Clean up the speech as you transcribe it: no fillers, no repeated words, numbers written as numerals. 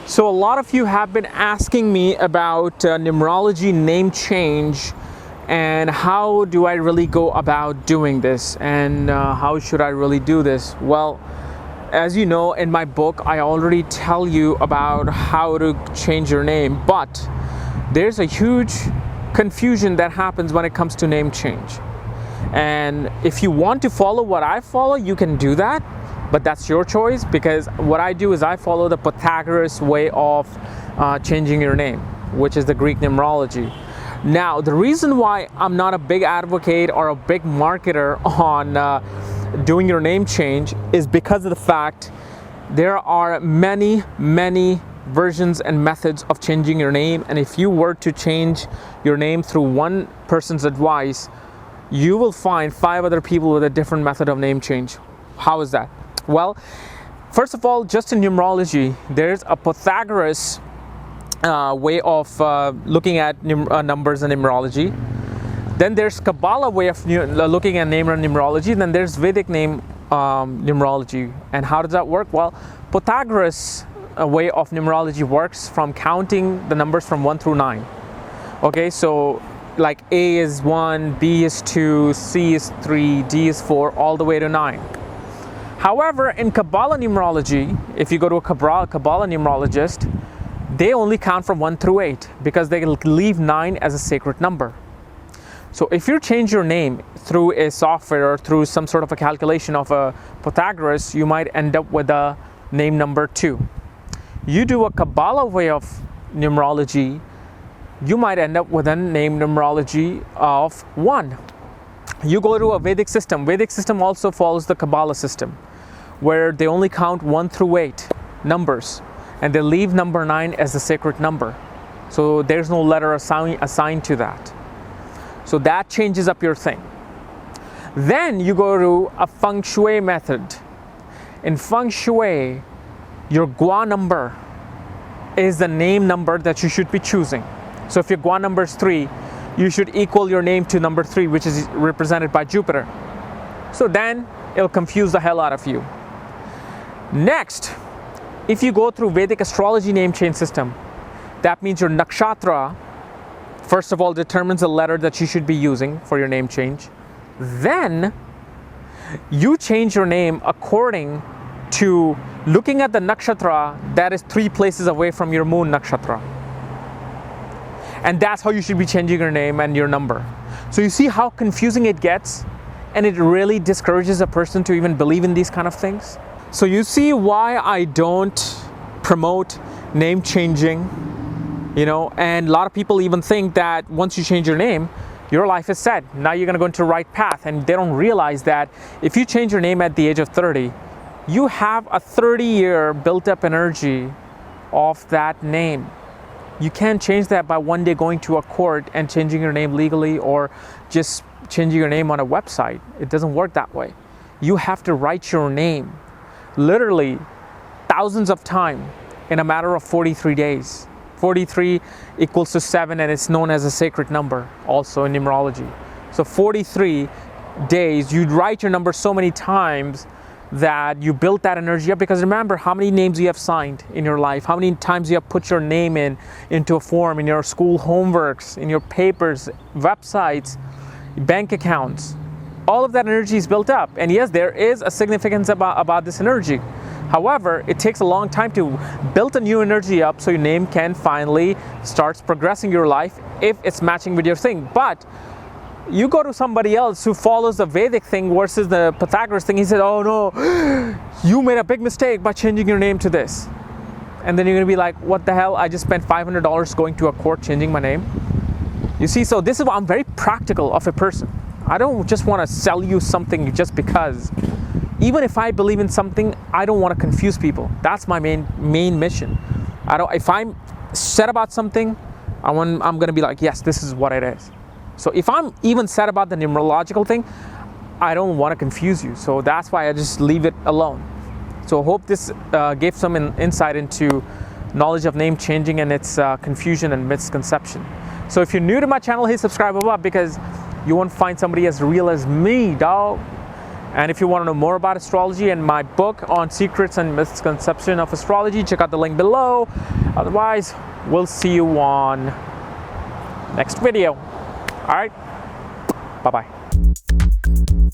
So a lot of you have been asking me about numerology name change and how do I really go about doing this, and how should I really do this? Well, as you know, in my book I already tell you about how to change your name, but there's a huge confusion that happens when it comes to name change. And if you want to follow what I follow, you can do that, but that's your choice, because what I do is I follow the Pythagoras way of changing your name, which is the Greek numerology. Now, the reason why I'm not a big advocate or a big marketer on doing your name change is because of the fact there are many versions and methods of changing your name, and if you were to change your name through one person's advice, you will find 5 other people with a different method of name change. How is that? Well, first of all, just in numerology, there's a Pythagoras way of looking at numbers in numerology. Then there's Kabbalah way of looking at name and numerology. Then there's Vedic name numerology. And how does that work? Well, Pythagoras way of numerology works from counting the numbers from 1 through 9. Okay, so like A is 1, B is 2, C is 3, D is 4, all the way to 9. However, in Kabbalah numerology, if you go to a Kabbalah numerologist, they only count from 1 through 8 because they leave 9 as a sacred number. So if you change your name through a software or through some sort of a calculation of a Pythagoras, you might end up with a name number 2. You do a Kabbalah way of numerology, you might end up with a name numerology of 1. You go to a Vedic system. Vedic system also follows the Kabbalah system, where they only count 1 through 8 numbers, and they leave number 9 as the sacred number. So there's no letter assigned to that. So that changes up your thing. Then you go to a Feng Shui method. In Feng Shui, your Gua number is the name number that you should be choosing. So if your Gua number is 3, you should equal your name to number 3, which is represented by Jupiter. So then it'll confuse the hell out of you. Next, if you go through Vedic astrology name change system, that means your nakshatra, first of all, determines the letter that you should be using for your name change. Then you change your name according to looking at the nakshatra that is 3 places away from your moon nakshatra. And that's how you should be changing your name and your number. So you see how confusing it gets, and it really discourages a person to even believe in these kind of things. So you see why I don't promote name changing, and a lot of people even think that once you change your name, your life is set. Now you're gonna go into the right path, and they don't realize that if you change your name at the age of 30, you have a 30-year built-up energy of that name. You can't change that by one day going to a court and changing your name legally, or just changing your name on a website. It doesn't work that way. You have to write your name literally thousands of times in a matter of 43 days. 43 equals to 7, and it's known as a sacred number also in numerology. So 43 days, you'd write your number so many times that you built that energy up, because remember how many names you have signed in your life, how many times you have put your name into a form, in your school homeworks, in your papers, websites, bank accounts. All of that energy is built up, and yes, there is a significance about this energy. However, it takes a long time to build a new energy up so your name can finally start progressing your life if it's matching with your thing. But you go to somebody else who follows the Vedic thing versus the Pythagoras thing, he said, oh no, you made a big mistake by changing your name to this. And then you're gonna be like, what the hell, I just spent $500 going to a court changing my name. You see, so this is why I'm very practical of a person. I don't just wanna sell you something just because. Even if I believe in something, I don't wanna confuse people. That's my main mission. If I'm set about something, I'm gonna be like, yes, this is what it is. So if I'm even sad about the numerological thing, I don't want to confuse you. So that's why I just leave it alone. So I hope this gave some insight into knowledge of name changing and its confusion and misconception. So if you're new to my channel, hit subscribe above, because you won't find somebody as real as me, dog. And if you want to know more about astrology and my book on secrets and misconception of astrology, check out the link below. Otherwise, we'll see you on next video. All right, bye-bye.